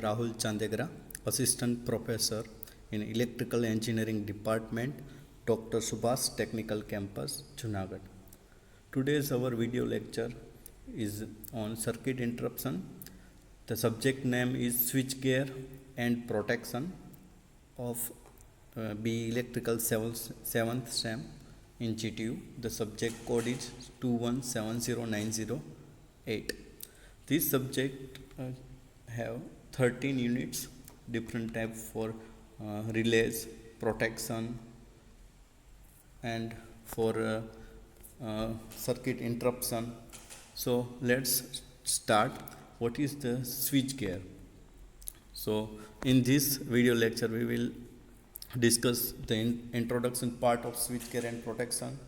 Rahul Chandegra, Assistant Professor in Electrical Engineering Department, Dr. Subhas Technical Campus, Junagadh. Today's our video lecture is on circuit interruption. The subject name is switchgear and protection of BE Electrical 7th SEM in GTU. The subject code is 2170908. This subject have 13 units, different type for relays, protection, and for circuit interruption. So let's start. What is the switchgear? So in this video lecture we will discuss the introduction part of switchgear and protection,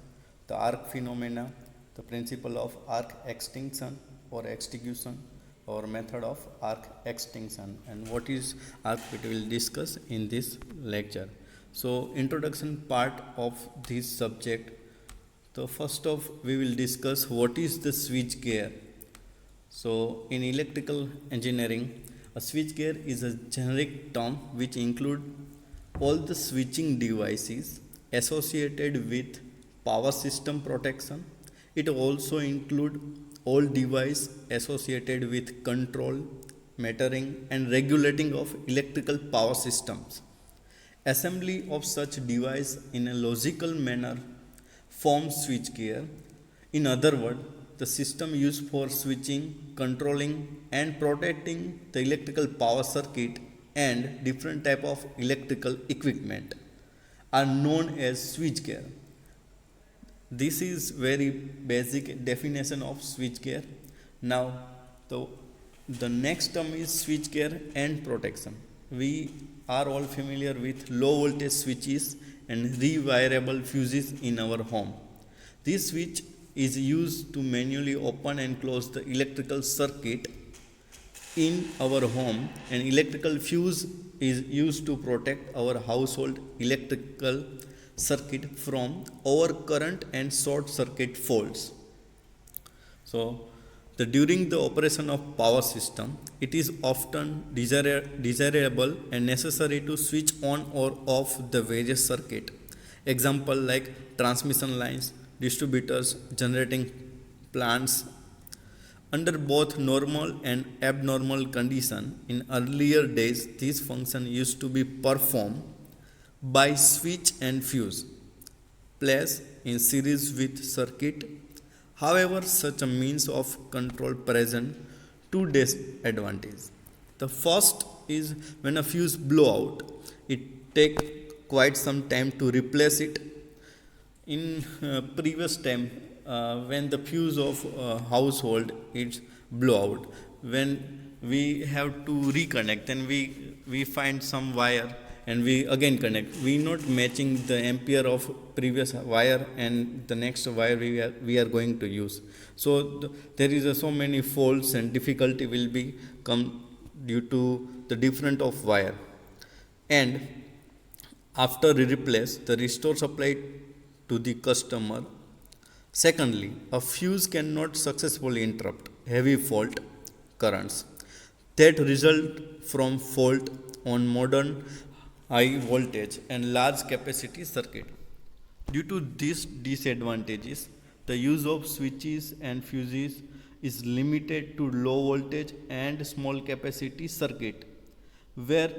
the arc phenomena, the principle of arc extinction or extinguishing, or method of arc extinction, and what is arc we will discuss in this lecture. So introduction part of this subject. So first off we will discuss what is the switchgear. So in electrical engineering, a switchgear is a generic term which include all the switching devices associated with power system protection. It also include all device associated with control, metering and regulating of electrical power systems. Assembly of such device in a logical manner forms switchgear. In other words, the system used for switching, controlling and protecting the electrical power circuit and different type of electrical equipment are known as switchgear. This is very basic definition of switchgear. Now the next term is switchgear and protection. We are all familiar with low voltage switches and rewirable fuses in our home. This switch is used to manually open and close the electrical circuit in our home, and electrical fuse is used to protect our household electrical circuit from overcurrent and short circuit faults. So during the operation of power system, it is often desirable and necessary to switch on or off the various circuit. Example like transmission lines, distributors, generating plants. Under both normal and abnormal condition, in earlier days, this function used to be performed by switch and fuse placed in series with circuit. However, such a means of control present two disadvantages. The first is when a fuse blow out, it take quite some time to replace it. In previous time, when the fuse of household is blow out, when we have to reconnect, then we find some wire and we again connect. We not matching the ampere of previous wire and the next wire we are going to use. So there is so many faults and difficulty will be come due to the different of wire. And after replace, the restore supply to the customer. Secondly, a fuse cannot successfully interrupt heavy fault currents that result from fault on modern high voltage and large capacity circuit. Due to these disadvantages, the use of switches and fuses is limited to low voltage and small capacity circuit where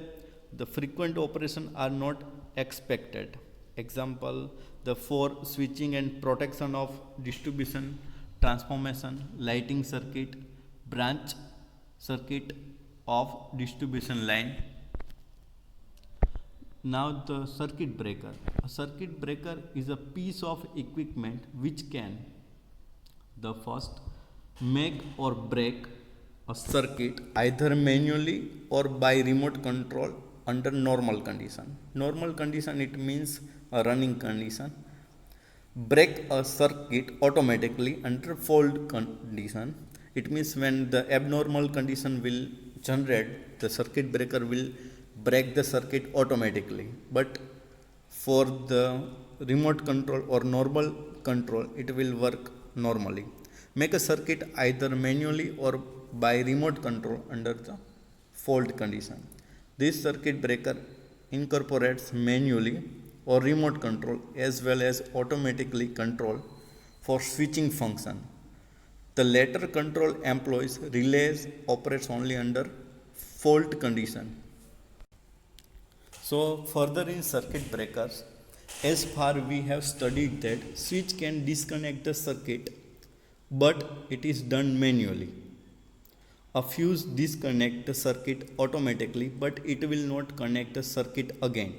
the frequent operation are not expected. Example, the for switching and protection of distribution, transformation, lighting circuit, branch circuit of distribution line. Now the circuit breaker. A circuit breaker is a piece of equipment which can the first make or break a circuit either manually or by remote control under normal condition. Normal condition, it means a running condition. Break a circuit automatically under fault condition. It means when the abnormal condition will generate, the circuit breaker will break the circuit automatically. But for the remote control or normal control, it will work normally. Make a circuit either manually or by remote control under the fault condition. This circuit breaker incorporates manually or remote control as well as automatically control for switching function. The latter control employs relays operates only under fault condition. So further in circuit breakers, as far we have studied that switch can disconnect the circuit, but it is done manually. A fuse disconnect the circuit automatically, but it will not connect the circuit again.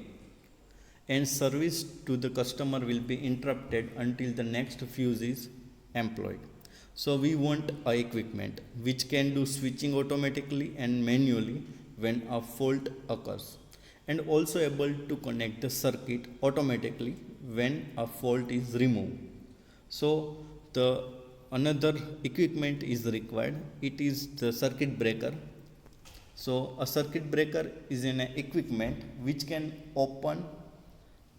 And service to the customer will be interrupted until the next fuse is employed. So we want a equipment which can do switching automatically and manually when a fault occurs, and also able to connect the circuit automatically when a fault is removed. So the another equipment is required. It is the circuit breaker. So a circuit breaker is an equipment which can open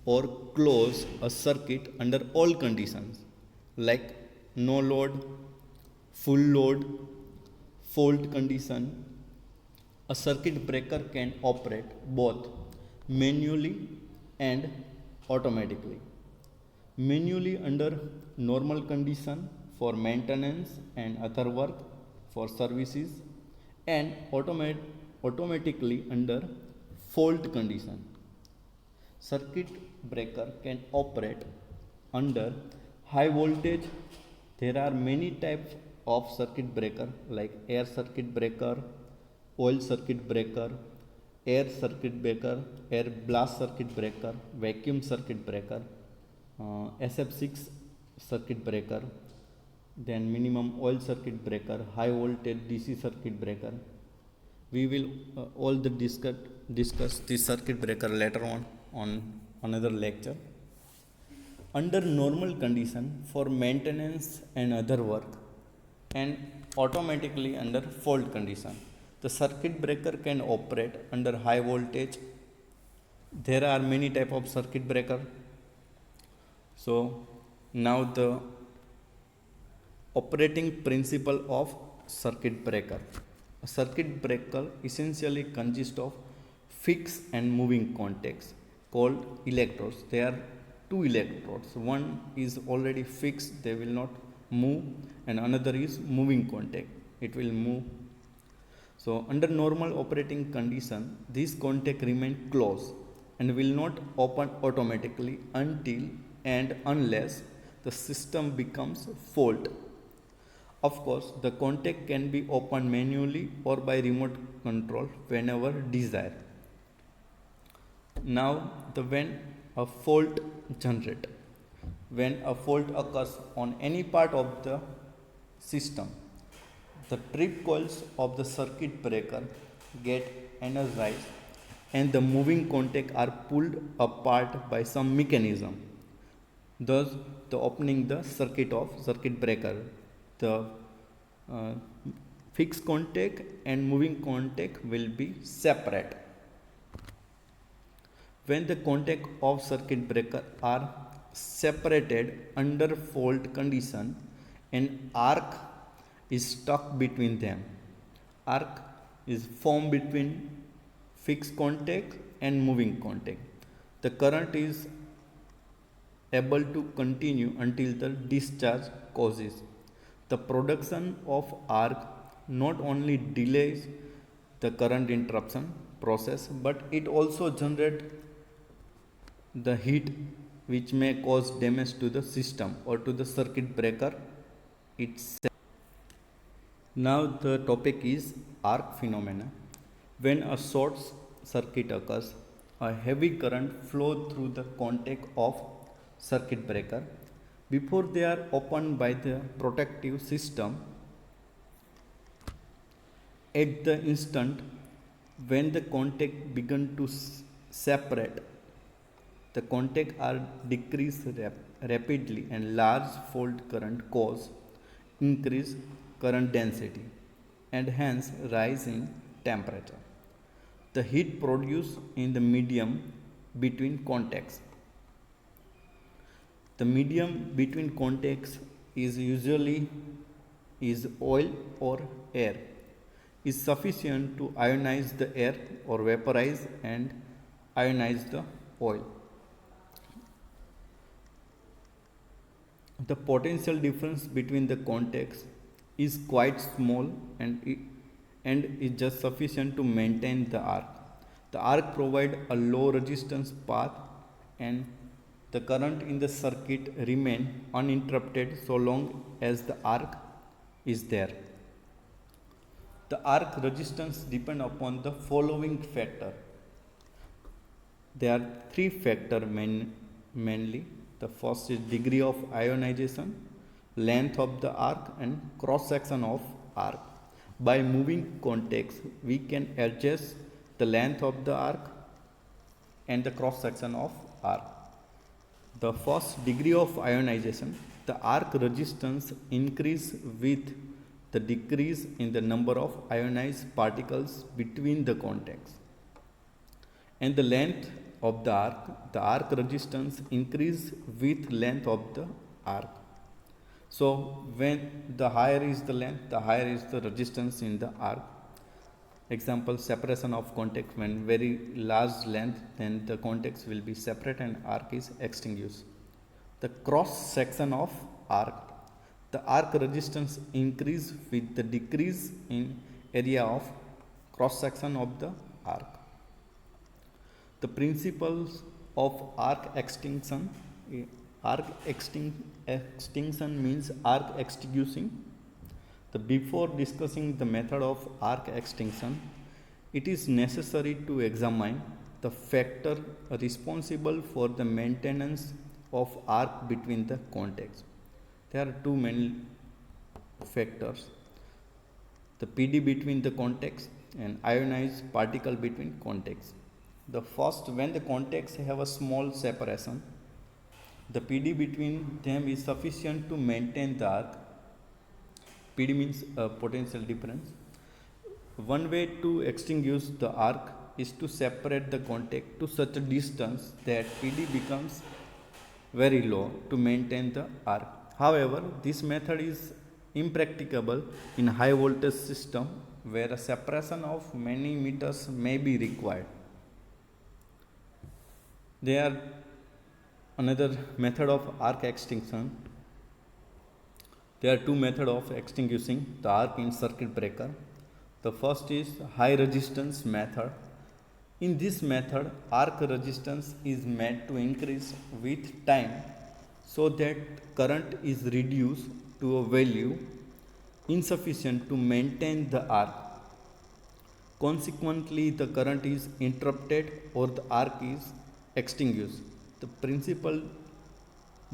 or close a circuit under all conditions like no load, full load, fault condition. A circuit breaker can operate both manually and automatically. Manually under normal condition for maintenance and other work for services, and automatically under fault condition. Circuit breaker can operate under high voltage. There are many types of circuit breaker like air circuit breaker, oil circuit breaker, air circuit breaker, air blast circuit breaker, vacuum circuit breaker, SF6 circuit breaker, then minimum oil circuit breaker, high voltage DC circuit breaker. We will all the discuss this circuit breaker later on another lecture. Under normal condition for maintenance and other work, and automatically under fault condition, the circuit breaker can operate under high voltage. There are many type of circuit breaker. So now the operating principle of circuit breaker. A circuit breaker essentially consists of fixed and moving contacts called electrodes. There are two electrodes. One is already fixed, they will not move, and another is moving contact. It will move. So under normal operating condition, this contact remain closed and will not open automatically until and unless the system becomes fault. Of course, the contact can be opened manually or by remote control whenever desired. Now, when a fault generates, when a fault occurs on any part of the system, the trip coils of the circuit breaker get energized and the moving contacts are pulled apart by some mechanism, thus the opening the circuit of circuit breaker. The fixed contact and moving contact will be separate. When the contact of circuit breaker are separated under fault condition, an arc is stuck between them. Arc is formed between fixed contact and moving contact. The current is able to continue until the discharge causes. The production of arc not only delays the current interruption process, but it also generates the heat which may cause damage to the system or to the circuit breaker itself. Now the topic is arc phenomena. When a short circuit occurs, a heavy current flows through the contact of circuit breaker. Before they are opened by the protective system, at the instant when the contact begin to separate, the contact are decreased rapidly and large fault current cause increased current density and hence rise in temperature. The heat produced in the medium between contacts. The medium between contacts is usually oil or air. is sufficient to ionize the air or vaporize and ionize the oil. The potential difference between the contacts is quite small and is just sufficient to maintain the arc. The arc provides a low resistance path and the current in the circuit remain uninterrupted so long as the arc is there. The arc resistance depend upon the following factor. There are three factors mainly. The first is degree of ionization, length of the arc and cross section of arc. By moving contacts, we can adjust the length of the arc and the cross section of arc. The first, degree of ionization. The arc resistance increase with the decrease in the number of ionized particles between the contacts. And the length of the arc resistance increase with length of the arc. So when the higher is the length, the higher is the resistance in the arc. Example, separation of contact. When very large length, then the contacts will be separate and arc is extinguished. The cross section of arc. The arc resistance increase with the decrease in area of cross section of the arc. The principles of arc extinction. Extinction means arc extinguishing. Before discussing the method of arc extinction, it is necessary to examine the factor responsible for the maintenance of arc between the contacts. There are two main factors: the PD between the contacts and ionized particle between contacts. The first, when the contacts have a small separation, the PD between them is sufficient to maintain the arc. PD means potential difference. One way to extinguish the arc is to separate the contact to such a distance that PD becomes very low to maintain the arc. However, this method is impracticable in high voltage system where a separation of many meters may be required. There are another method of arc extinction. There are two methods of extinguishing the arc in circuit breaker. The first is high resistance method. In this method, arc resistance is made to increase with time so that current is reduced to a value insufficient to maintain the arc. Consequently, the current is interrupted or the arc is extinguished. The principal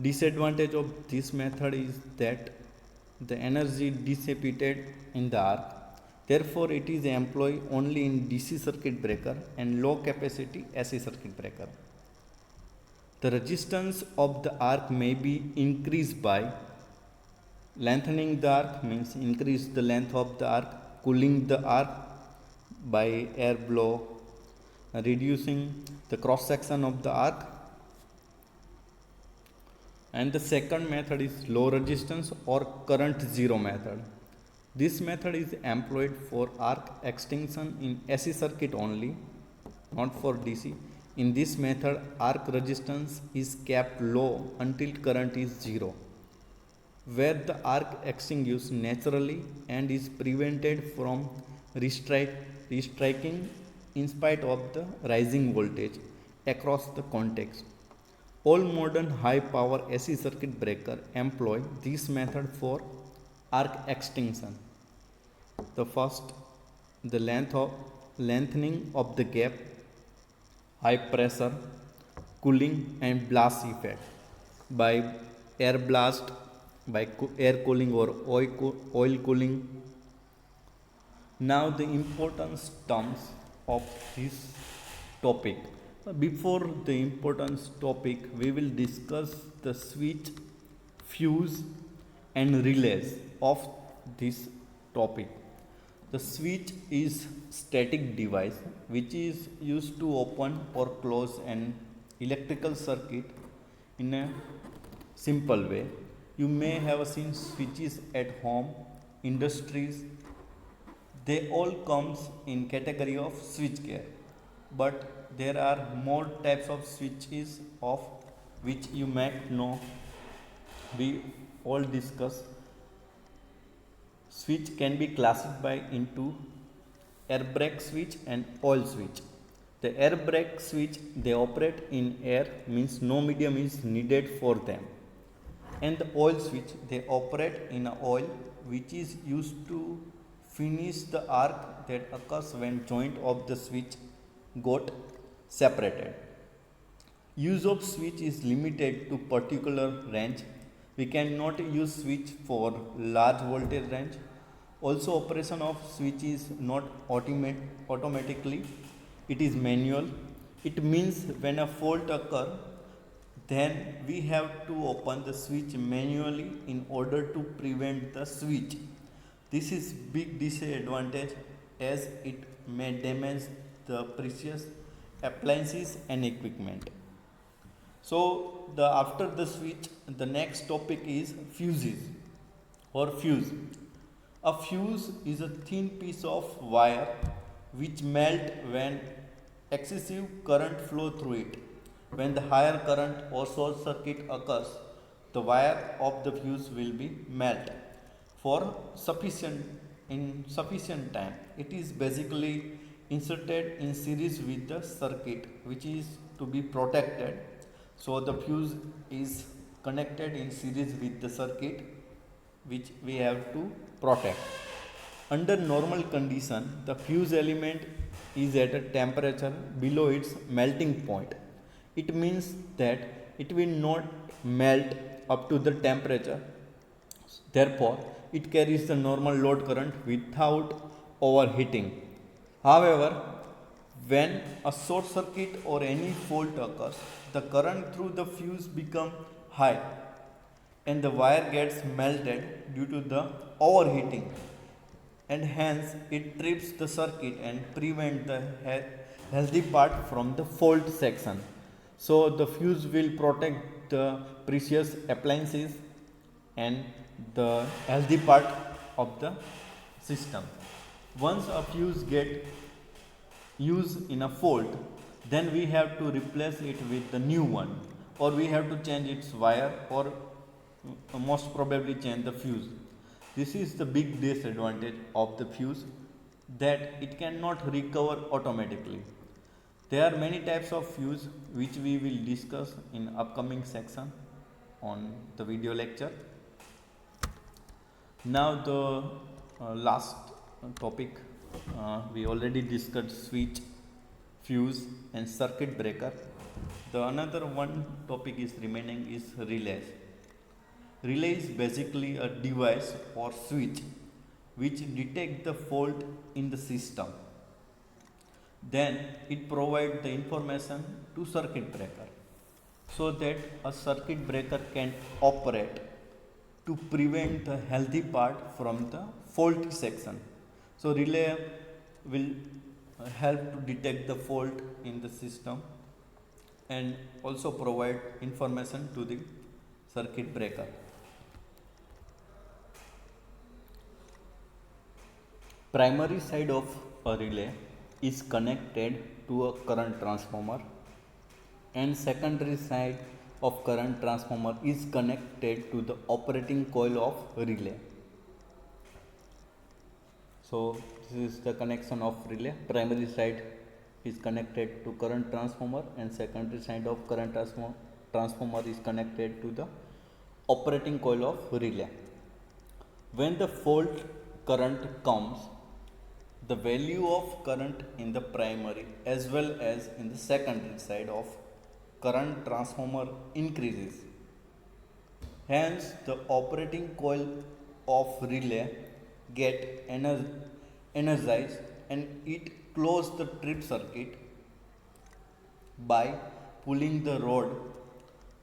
disadvantage of this method is that the energy dissipated in the arc. Therefore, it is employed only in DC circuit breaker and low capacity AC circuit breaker. The resistance of the arc may be increased by lengthening the arc, means increase the length of the arc, cooling the arc by air blow, reducing the cross section of the arc. And the second method is low resistance or current zero method. This method is employed for arc extinction in AC circuit only, not for DC. In this method, arc resistance is kept low until current is zero, where the arc extinguishes naturally and is prevented from restriking in spite of the rising voltage across the contacts. All modern high power AC circuit breaker employ this method for arc extinction. The first, the lengthening of the gap, high pressure, cooling and blast effect by air blast, by air cooling or oil cooling. Now the importance terms of this topic. Before the importance topic, we will discuss the switch, fuse and relays of this topic. The switch is static device which is used to open or close an electrical circuit in a simple way. You may have seen switches at home, industries. they all comes in category of switch gear, but there are more types of switches of which you might know. We all discuss switch can be classified into air brake switch and oil switch. The air brake switch, they operate in air, means no medium is needed for them, and the oil switch, they operate in a oil which is used to finish the arc that occurs when joint of the switch got separated. Use of switch is limited to particular range. We cannot use switch for large voltage range. Also, operation of switch is not automatically, it is manual. It means when a fault occurs, then we have to open the switch manually in order to prevent the switch. This is big disadvantage as it may damage the precious appliances and equipment. So after the switch, the next topic is fuses or fuse. A fuse is a thin piece of wire which melt when excessive current flow through it. When the higher current or short circuit occurs, the wire of the fuse will be melt for sufficient time. It is basically inserted in series with the circuit which is to be protected. So the fuse is connected in series with the circuit which we have to protect. Under normal condition, the fuse element is at a temperature below its melting point. It means that it will not melt up to the temperature. Therefore, it carries the normal load current without overheating. However, when a short circuit or any fault occurs, the current through the fuse becomes high and the wire gets melted due to the overheating, and hence it trips the circuit and prevent the healthy part from the fault section. So the fuse will protect the precious appliances and the healthy part of the system. Once a fuse get used in a fault, then we have to replace it with the new one, or we have to change its wire, or most probably change the fuse. This is the big disadvantage of the fuse, that it cannot recover automatically. There are many types of fuse which we will discuss in upcoming section on the video lecture. Now the last topic, we already discussed switch, fuse and circuit breaker. The another one topic is remaining is relays. Relay is basically a device or switch which detect the fault in the system. Then it provides the information to circuit breaker so that a circuit breaker can operate to prevent the healthy part from the faulty section. So relay will help to detect the fault in the system and also provide information to the circuit breaker. Primary side of a relay is connected to a current transformer, and secondary side of current transformer is connected to the operating coil of relay. So this is the connection of relay. Primary side is connected to current transformer and secondary side of current transformer is connected to the operating coil of relay. When the fault current comes, the value of current in the primary as well as in the secondary side of current transformer increases. Hence, the operating coil of relay get energized and it closes the trip circuit by pulling the rod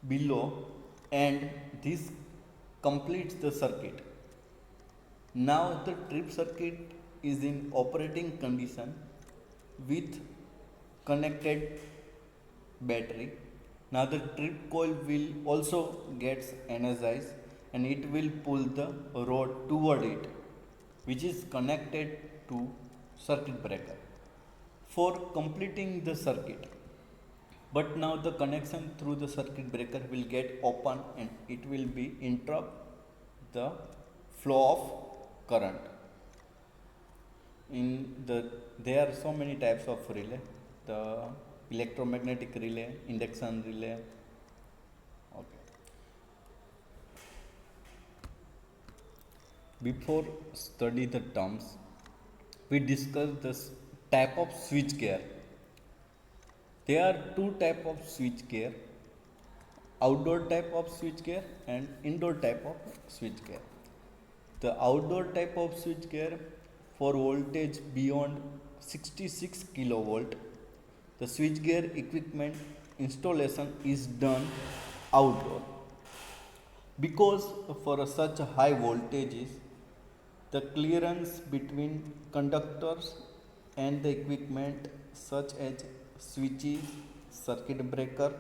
below, and this completes the circuit. Now the trip circuit is in operating condition with connected battery. Now the trip coil will also gets energized and it will pull the rod toward it, which is connected to circuit breaker for completing the circuit. But now the connection through the circuit breaker will get open and it will be interrupt the flow of current. In the there are so many types of relay: the electromagnetic relay, induction relay. Okay. Before study the terms, we discuss the type of switch gear. There are two type of switch gear: outdoor type of switch gear and indoor type of switch gear. The outdoor type of switch gear for voltage beyond 66 kilovolt, the switch gear equipment installation is done outdoor because for such high voltages the clearance between conductors and the equipment such as switches, circuit breaker,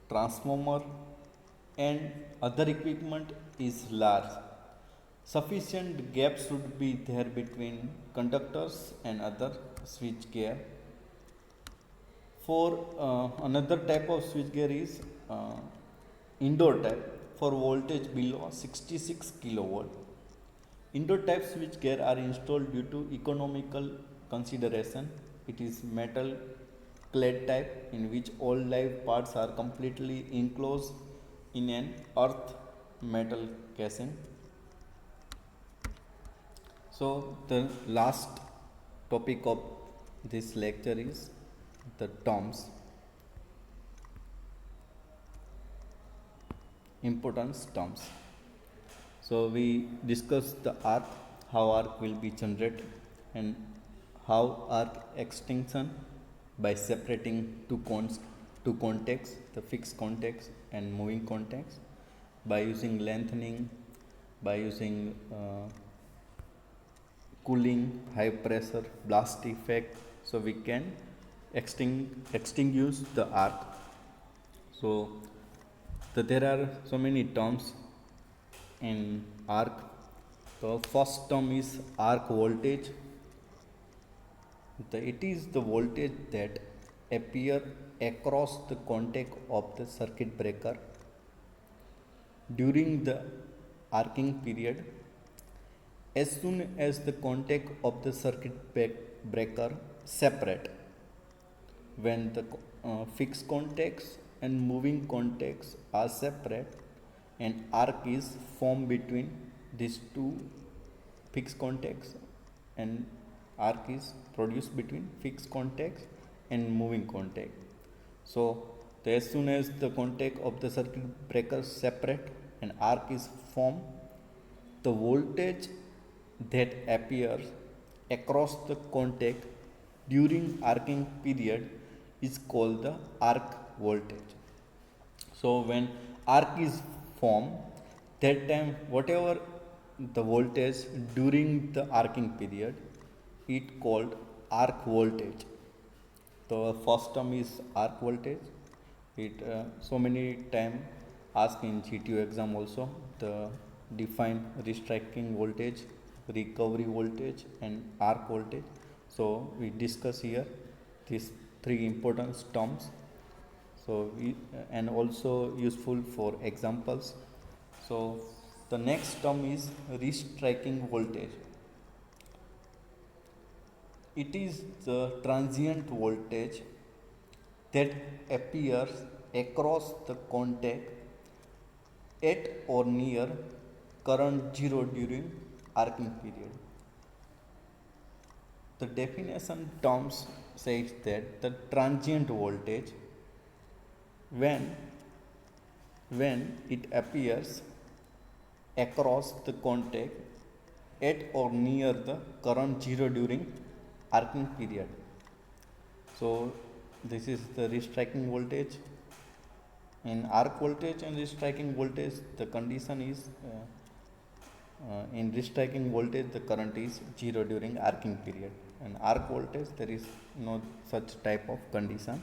transformer and other equipment is large. Sufficient gap should be there between conductors and other switch gear. For another type of switch gear is indoor type for voltage below 66 kilovolt. Indoor type switch gear are installed due to economical consideration. It is metal clad type in which all live parts are completely enclosed in an earth metal casing. So the last topic of this lecture is the terms, importance terms. So we discussed the arc, how arc will be generated, and how arc extinction by separating two contacts, the fixed contacts and moving contacts, by using lengthening, by using cooling, high pressure, blast effect, so we can extinguish the arc. So there are so many terms in arc. The first term is arc voltage. It is the voltage that appear across the contact of the circuit breaker during the arcing period. As soon as the contact of the circuit breaker separate, when the fixed contacts and moving contacts are separate, an arc is formed between these two fixed contacts and arc is produced between fixed contacts and moving contact. So as soon as the contact of the circuit breaker separate, an arc is formed. The voltage that appears across the contact during arcing period is called the arc voltage. So when arc is formed, that time whatever the voltage during the arcing period, it called arc voltage. The first term is arc voltage. It so many time asked in GTO exam also, the define restriking voltage, recovery voltage and arc voltage. So we discuss here these three important terms. So we and also useful for examples. So the next term is restriking voltage. It is the transient voltage that appears across the contact at or near current zero during arcing period. The definition terms says that the transient voltage when it appears across the contact at or near the current zero during arcing period. So this is the restriking voltage. In arc voltage and restriking voltage, the condition is in restriking voltage the current is zero during arcing period. And arc voltage there is no such type of condition.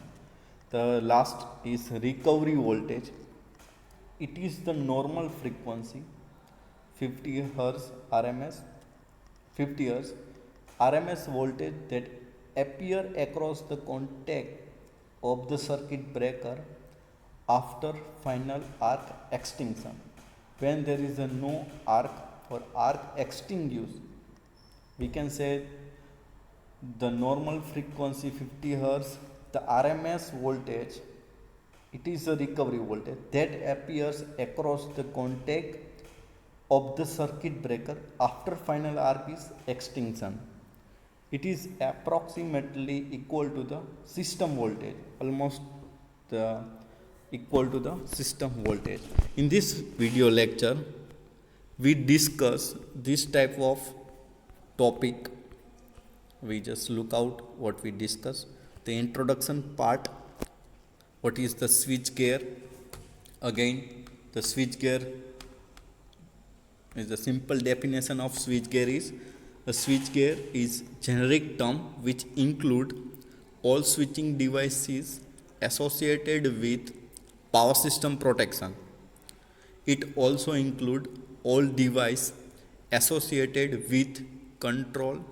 The last is recovery voltage. It is the normal frequency 50 Hz RMS, 50 Hz RMS voltage that appear across the contact of the circuit breaker after final arc extinction. When there is a no arc or arc extinguished, we can say the normal frequency 50 Hz, the RMS voltage, it is a recovery voltage that appears across the contact of the circuit breaker after final arc is extinction. It is approximately equal to the system voltage, almost equal to the system voltage. In this video lecture, we discuss this type of topic. We just look out what we discuss. The introduction part, what is the switch gear? Again, the switch gear is the simple definition of switch gear is a switch gear is generic term which include all switching devices associated with power system protection. It also include all device associated with control,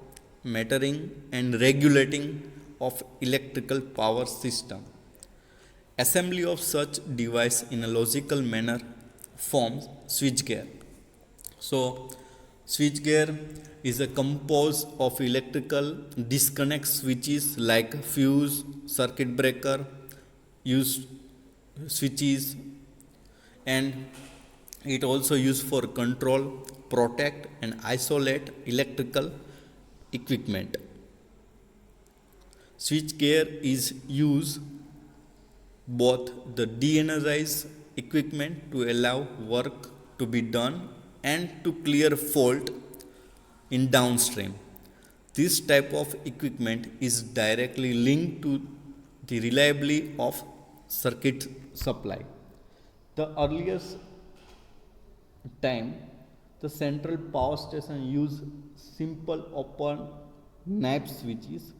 metering and regulating of electrical power system. Assembly of such device in a logical manner forms switch gear. So, switch gear is a composed of electrical disconnect switches like fuse, circuit breaker, used switches, and it also used for control, protect and isolate electrical equipment. Switch gear is used both the de-energize equipment to allow work to be done and to clear fault in downstream. This type of equipment is directly linked to the reliability of circuit supply. The earliest time, the central power station used simple open knife switches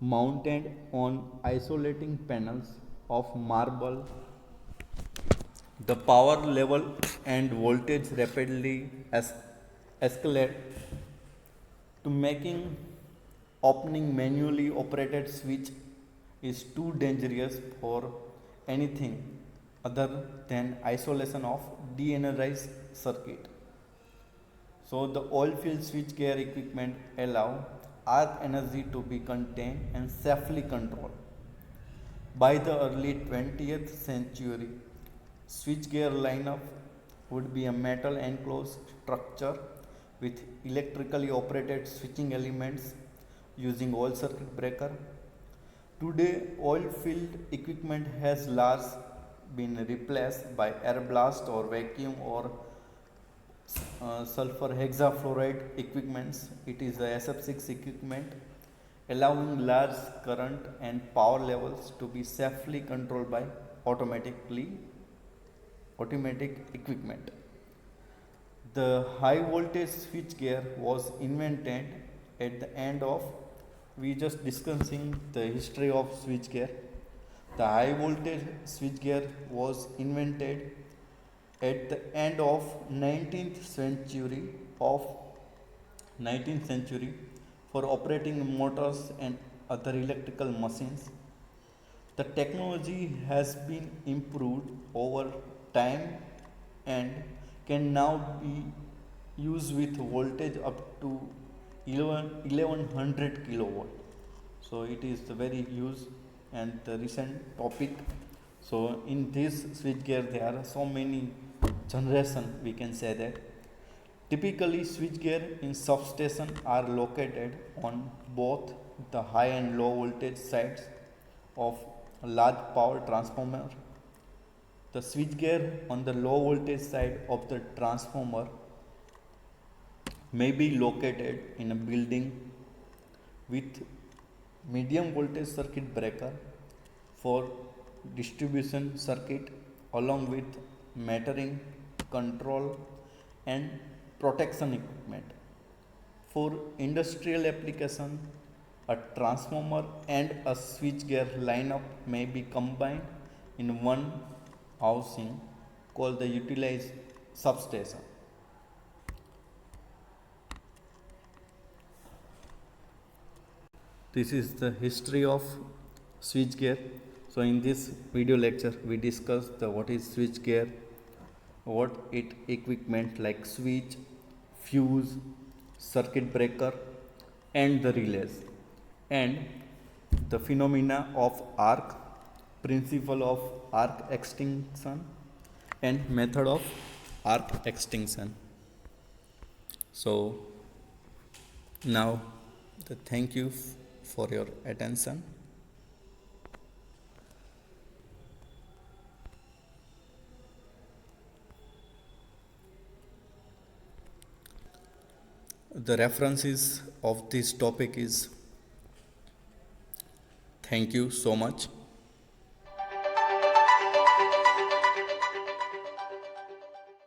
mounted on isolating panels of marble. The power level and voltage rapidly escalate to making opening manually operated switch is too dangerous for anything other than isolation of de-energized circuit. So the oil-filled switch gear equipment allow arc energy to be contained and safely controlled. By the early 20th century, switchgear lineup would be a metal enclosed structure with electrically operated switching elements using oil circuit breaker. Today, oil-filled equipment has largely been replaced by air blast or vacuum or sulfur hexafluoride equipments. It is a SF6 equipment allowing large current and power levels to be safely controlled by automatic equipment. The high voltage switchgear was invented at the end of, we just discussing the history of switchgear. The high voltage switchgear was invented at the end of 19th century for operating motors and other electrical machines. The technology has been improved over time and can now be used with voltage up to 1100 kilowatt. So it is the very used and the recent topic. So in this switchgear there are so many generation, we can say that. Typically switchgear in substation are located on both the high and low voltage sides of a large power transformer. The switchgear on the low voltage side of the transformer may be located in a building with medium voltage circuit breaker for distribution circuit along with metering, control and protection equipment. For industrial application, a transformer and a switchgear lineup may be combined in one housing called the utilized substation. This is the history of switchgear. So in this video lecture we discuss the what is switchgear, what it equipment like switch, fuse, circuit breaker and the relays, and the phenomena of arc, principle of arc extinction and method of arc extinction. So now the thank you for your attention. The references of this topic is, thank you so much.